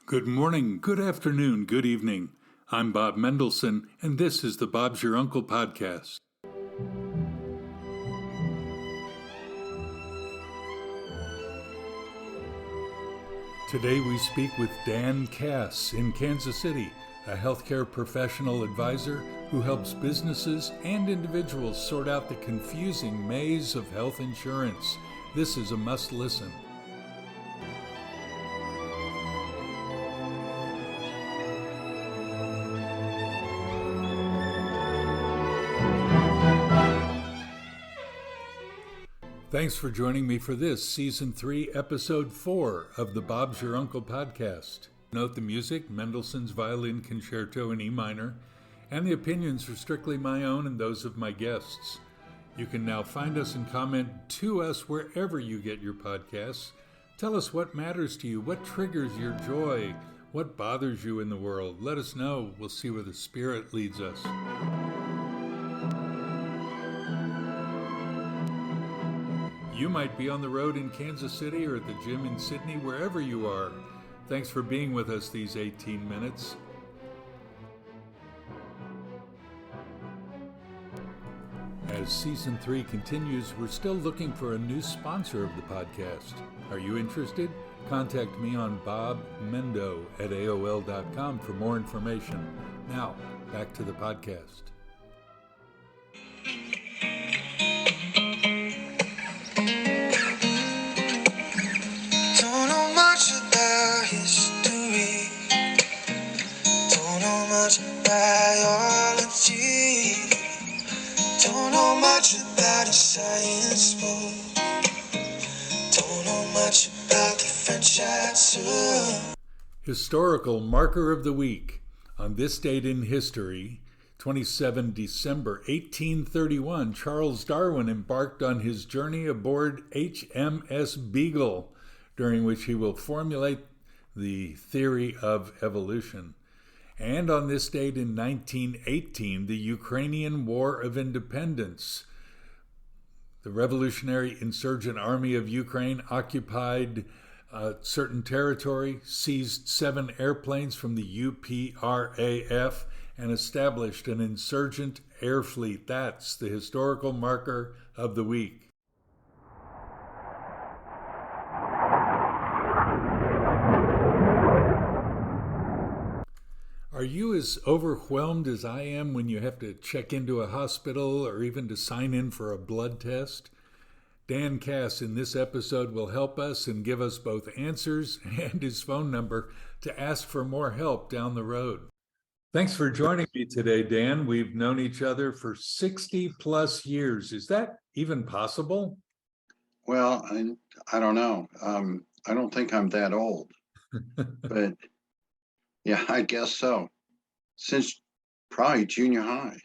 Good morning, good afternoon, good evening. I'm Bob Mendelsohn, and this is the Bob's Your Uncle podcast. Today we speak with Dan Kass in Kansas City, a healthcare professional advisor who helps businesses and individuals sort out the confusing maze of health insurance. This is a must listen. Thanks for joining me for this Season 3, Episode 4 of the Bob's Your Uncle podcast. Note the music, Mendelssohn's Violin Concerto in E minor, and the opinions are strictly my own and those of my guests. You can now find us and comment to us wherever you get your podcasts. Tell us what matters to you, what triggers your joy, what bothers you in the world. Let us know. We'll see where the Spirit leads us. You might be on the road in Kansas City or at the gym in Sydney, wherever you are. Thanks for being with us these 18 minutes. As Season 3 continues, we're still looking for a new sponsor of the podcast. Are you interested? Contact me on bobmendo@aol.com for more information. Now, back to the podcast. Biology. Don't know much about a science book. Don't know much about the French answer. Historical Marker of the Week. On this date in history, 27 December 1831, Charles Darwin embarked on his journey aboard HMS Beagle, during which he will formulate the theory of evolution. And on this date in 1918, the Ukrainian War of Independence. The Revolutionary Insurgent Army of Ukraine occupied certain territory, seized 7 airplanes from the UPRAF, and established an insurgent air fleet. That's the historical marker of the week. Are you as overwhelmed as I am when you have to check into a hospital or even to sign in for a blood test? Dan Kass in this episode will help us and give us both answers and his phone number to ask for more help down the road. Thanks for joining me today, Dan. We've known each other for 60 plus years. Is that even possible? Well, I don't know. I don't think I'm that old, but yeah, I guess so. Since probably junior high.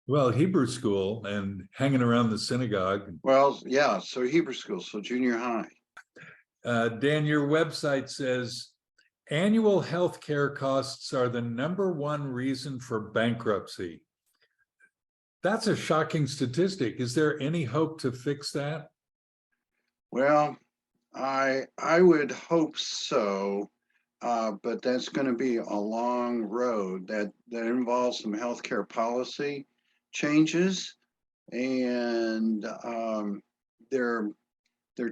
Well, Hebrew school and hanging around the synagogue. Well, yeah, so Hebrew school, so junior high. Dan, your website says annual health care costs are the number one reason for bankruptcy. That's a shocking statistic. Is there any hope to fix that? Well, I would hope so. But that's going to be a long road that involves some healthcare policy changes, and they're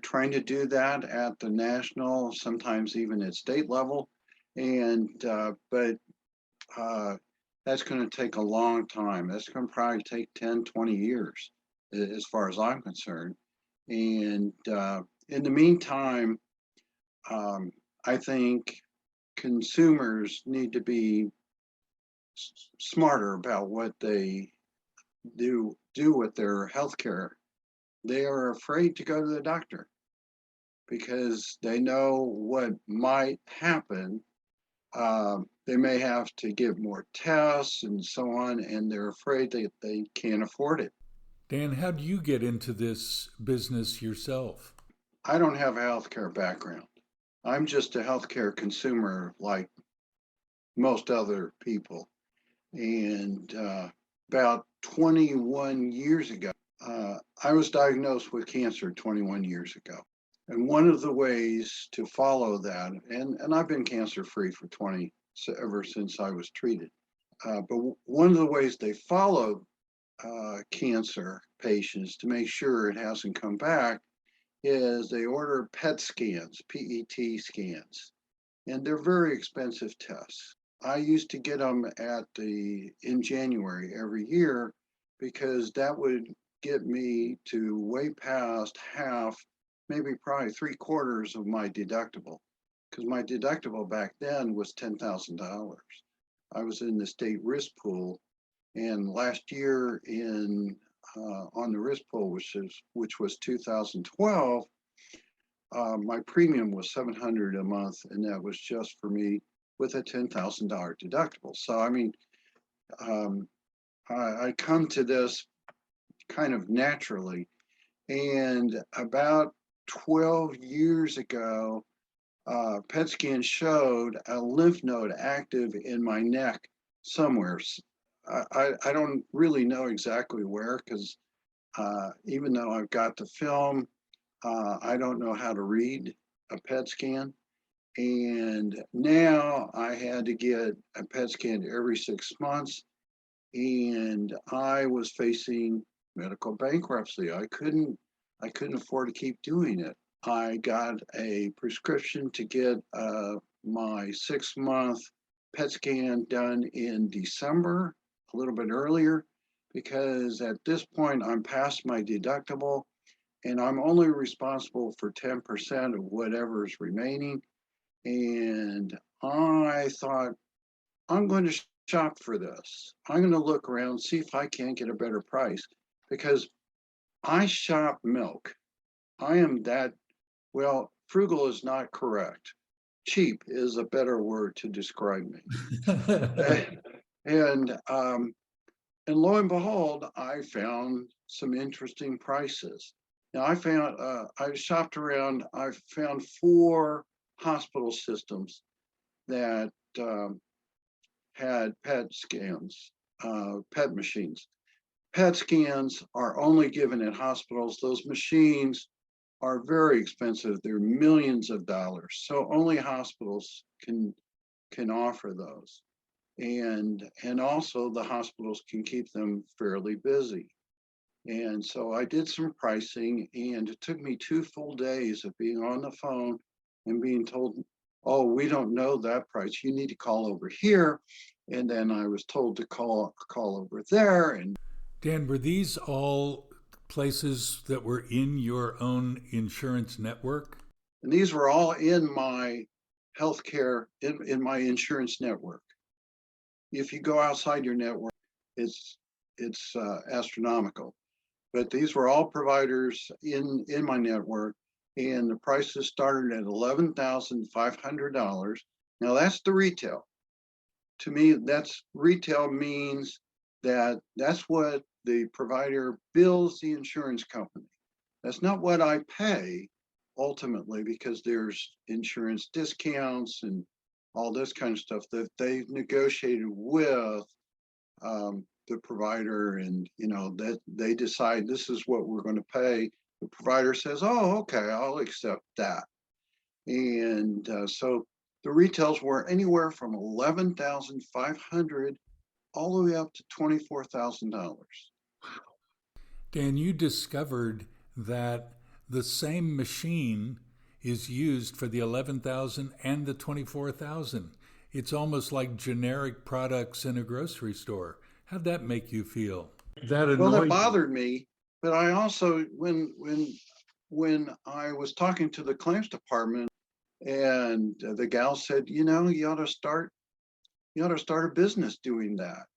trying to do that at the national, sometimes even at state level, and but that's going to take a long time. That's going to probably take 10, 20 years, as far as I'm concerned. And in the meantime, I think consumers need to be smarter about what they do with their health care. They are afraid to go to the doctor because they know what might happen. They may have to give more tests and so on, and they're afraid that they can't afford it. Dan, how do you get into this business yourself? I don't have a healthcare background. I'm just a healthcare consumer like most other people. And about 21 years ago, I was diagnosed with cancer 21 years ago. And one of the ways to follow that, and I've been cancer-free for ever since I was treated. But one of the ways they follow cancer patients to make sure it hasn't come back is they order PET scans, PET scans, and they're very expensive tests. I used to get them in January every year because that would get me to way past half, maybe probably 3/4 of my deductible, because my deductible back then was $10,000. I was in the state risk pool, and last year on the risk pool, which was 2012, my premium was $700 a month, and that was just for me with a $10,000 deductible. So I mean, I come to this kind of naturally, and about 12 years ago, PET scan showed a lymph node active in my neck somewhere. I don't really know exactly where, because even though I've got the film, I don't know how to read a PET scan. And now I had to get a PET scan every 6 months, and I was facing medical bankruptcy. I couldn't afford to keep doing it. I got a prescription to get my 6-month PET scan done in December, a little bit earlier, because at this point I'm past my deductible and I'm only responsible for 10% of whatever's remaining. And I thought, I'm going to shop for this. I'm going to look around, see if I can't get a better price, because I shop milk. I am that, well, frugal is not correct. Cheap is a better word to describe me. and lo and behold, I found some interesting prices. Now I shopped around, I found 4 hospital systems that had PET scans, PET machines. PET scans are only given at hospitals. Those machines are very expensive. They're millions of dollars. So only hospitals can offer those. And also the hospitals can keep them fairly busy. And so I did some pricing, and it took me 2 full days of being on the phone and being told, oh, we don't know that price. You need to call over here. And then I was told to call over there. And Dan, were these all places that were in your own insurance network? And these were all in my healthcare, in my insurance network. If you go outside your network, it's astronomical. But these were all providers in my network, and the prices started at $11,500. Now that's the retail. To me, that's retail means that's what the provider bills the insurance company. That's not what I pay ultimately, because there's insurance discounts and all this kind of stuff that they've negotiated with the provider, and that they decide this is what we're going to pay. The provider says, oh, okay, I'll accept that. And so the retails were anywhere from $11,500 all the way up to $24,000. Dan, you discovered that the same machine is used for the 11,000 and the 24,000. It's almost like generic products in a grocery store. How'd that make you feel? That bothered me, but I also, when I was talking to the claims department, and the gal said, you ought to start a business doing that.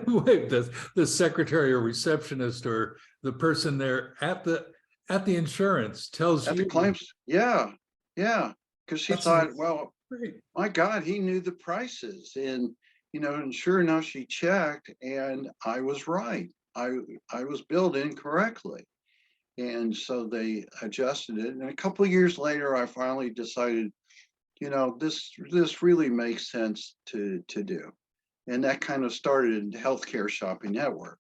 Wait, the secretary or receptionist or the person there at the insurance tells you? At the claims, yeah, because she thought, well, great. My God, he knew the prices, and and sure enough, she checked, and I was right. I was billed incorrectly, and so they adjusted it. And a couple of years later, I finally decided, this really makes sense to do, and that kind of started Healthcare Shopping Network.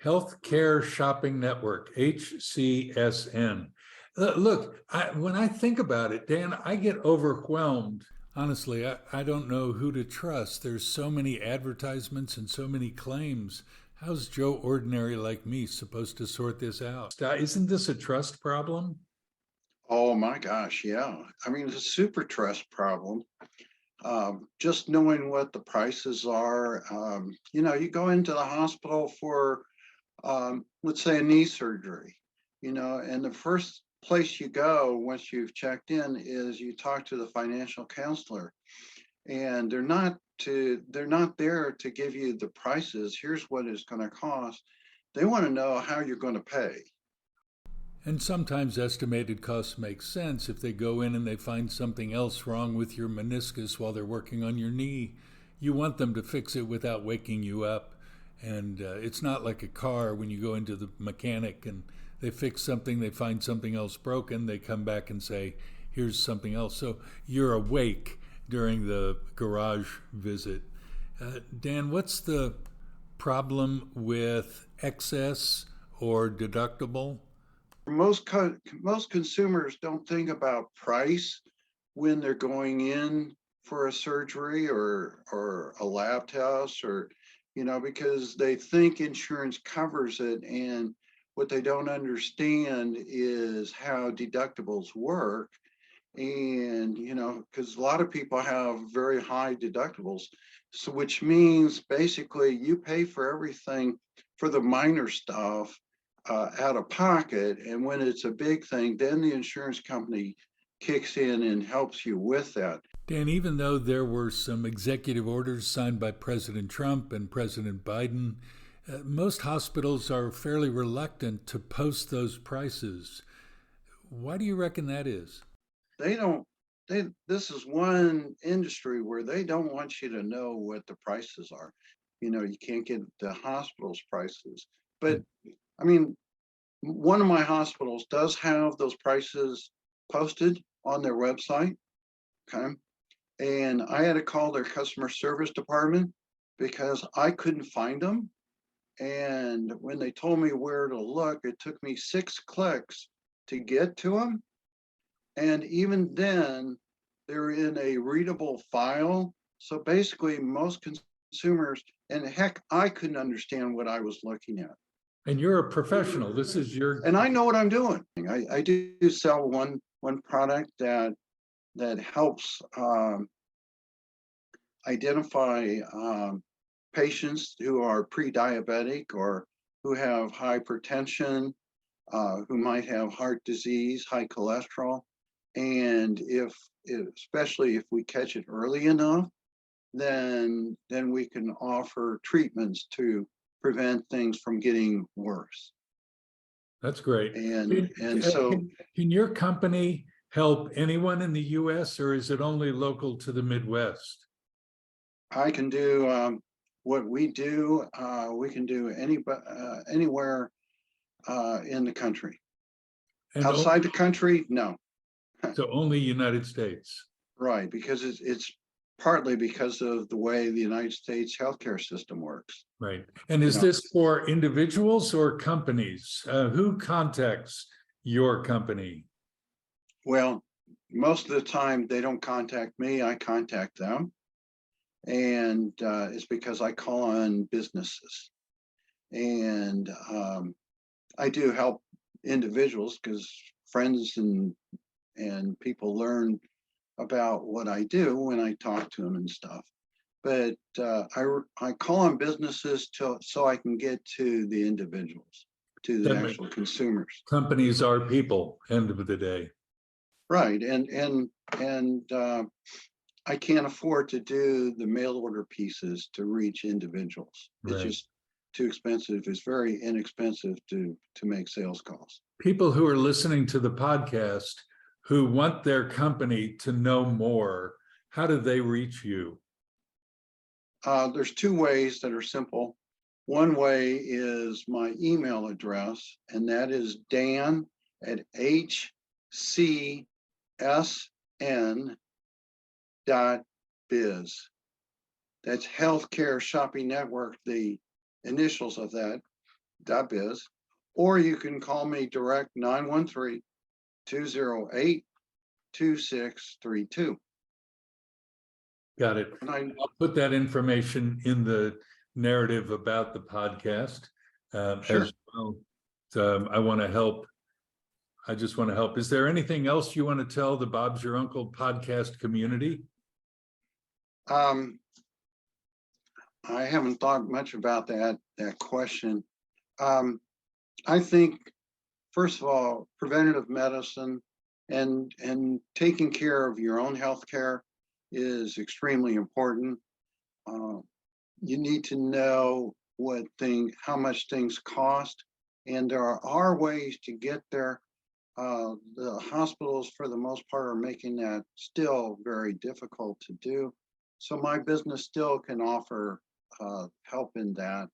Healthcare Shopping Network, HCSN. Look, when I think about it, Dan, I get overwhelmed. Honestly, I don't know who to trust. There's so many advertisements and so many claims. How's Joe Ordinary like me supposed to sort this out? Isn't this a trust problem? Oh my gosh, yeah. I mean, it's a super trust problem. Just knowing what the prices are. You go into the hospital for, let's say, a knee surgery, and the first place you go once you've checked in is you talk to the financial counselor, and they're not there to give you the prices. Here's what it's going to cost. They want to know how you're going to pay. And sometimes estimated costs make sense if they go in and they find something else wrong with your meniscus while they're working on your knee. You want them to fix it without waking you up. And it's not like a car when you go into the mechanic and they fix something, they find something else broken, they come back and say, here's something else. So you're awake during the garage visit. Dan, what's the problem with excess or deductible? Most consumers don't think about price when they're going in for a surgery or a lab test, or because they think insurance covers it, and what they don't understand is how deductibles work. And because a lot of people have very high deductibles, so which means basically you pay for everything for the minor stuff out of pocket, and when it's a big thing, then the insurance company kicks in and helps you with that. Dan, even though there were some executive orders signed by President Trump and President Biden, most hospitals are fairly reluctant to post those prices. Why do you reckon that is? They don't. This is one industry where they don't want you to know what the prices are. You can't get the hospital's prices, but I mean, one of my hospitals does have those prices posted on their website. Okay. And I had to call their customer service department because I couldn't find them. And when they told me where to look, it took me 6 clicks to get to them. And even then, they're in a readable file. So basically, most consumers, and heck, I couldn't understand what I was looking at. And you're a professional. This is your. And I know what I'm doing. I do sell one product that helps identify patients who are pre-diabetic or who have hypertension, who might have heart disease, high cholesterol. And especially if we catch it early enough, then we can offer treatments to prevent things from getting worse. That's great. And so, can your company help anyone in the U.S. or is it only local to the Midwest? I can do what we do. We can do anywhere in the country. And outside the country, no. So only United States. Right, because it's partly because of the way the United States healthcare system works. Right. And is this for individuals or companies? Who contacts your company? Well, most of the time they don't contact me, I contact them. And it's because I call on businesses. And I do help individuals because friends and people learn about what I do when I talk to them and stuff. But I call on businesses so I can get to the individuals, to the actual consumers. Companies are people, end of the day. Right, and I can't afford to do the mail order pieces to reach individuals. It's just too expensive. It's very inexpensive to make sales calls. People who are listening to the podcast who want their company to know more, how do they reach you? There's 2 ways that are simple. One way is my email address, and that is dan@hcsn.biz. That's Healthcare Shopping Network, the initials of that, .biz. Or you can call me direct, 913 208-2632. Got it. And I'll put that information in the narrative about the podcast Sure. as well. I want to help. I just want to help. Is there anything else you want to tell the Bob's Your Uncle podcast community? I haven't thought much about that question. I think, first of all, preventative medicine and taking care of your own health care is extremely important. You need to know how much things cost, and there are ways to get there. The hospitals, for the most part, are making that still very difficult to do. So my business still can offer help in that.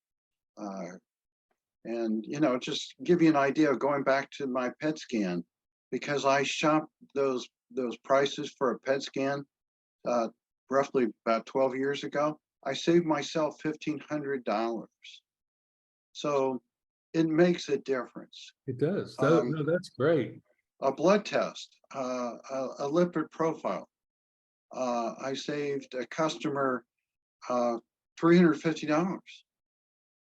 And, just give you an idea of going back to my PET scan, because I shopped those prices for a PET scan roughly about 12 years ago. I saved myself $1,500. So it makes a difference. It does. No, that's great. A blood test, a lipid profile. I saved a customer $350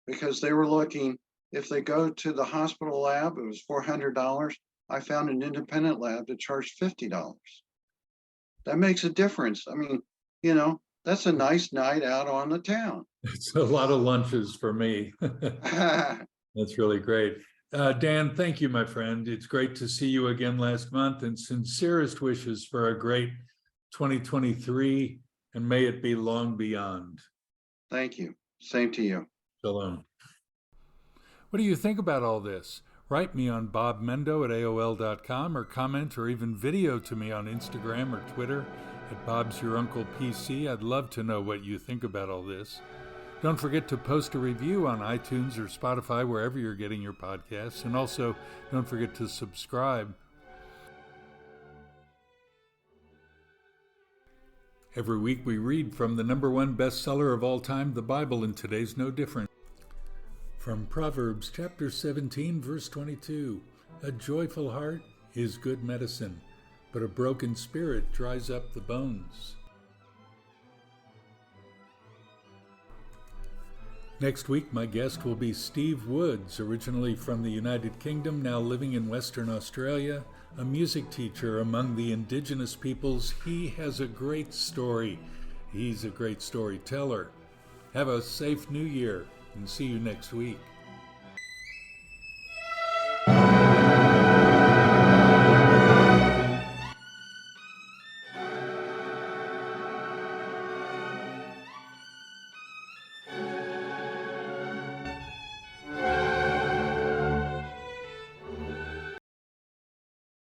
because they were looking, if they go to the hospital lab, it was $400. I found an independent lab that charged $50. That makes a difference. I mean, that's a nice night out on the town. It's a lot of lunches for me. That's really great. Dan, thank you, my friend. It's great to see you again last month, and sincerest wishes for a great 2023, and may it be long beyond. Thank you. Same to you. Shalom. What do you think about all this? Write me on bobmendo@aol.com, or comment or even video to me on Instagram or Twitter at Bob's Your Uncle PC. I'd love to know what you think about all this. Don't forget to post a review on iTunes or Spotify, wherever you're getting your podcasts. And also, don't forget to subscribe. Every week we read from the #1 bestseller of all time, the Bible, and today's no different. From Proverbs chapter 17, verse 22, a joyful heart is good medicine, but a broken spirit dries up the bones. Next week, my guest will be Steve Woods, originally from the United Kingdom, now living in Western Australia, a music teacher among the indigenous peoples. He has a great story. He's a great storyteller. Have a safe new year, and see you next week.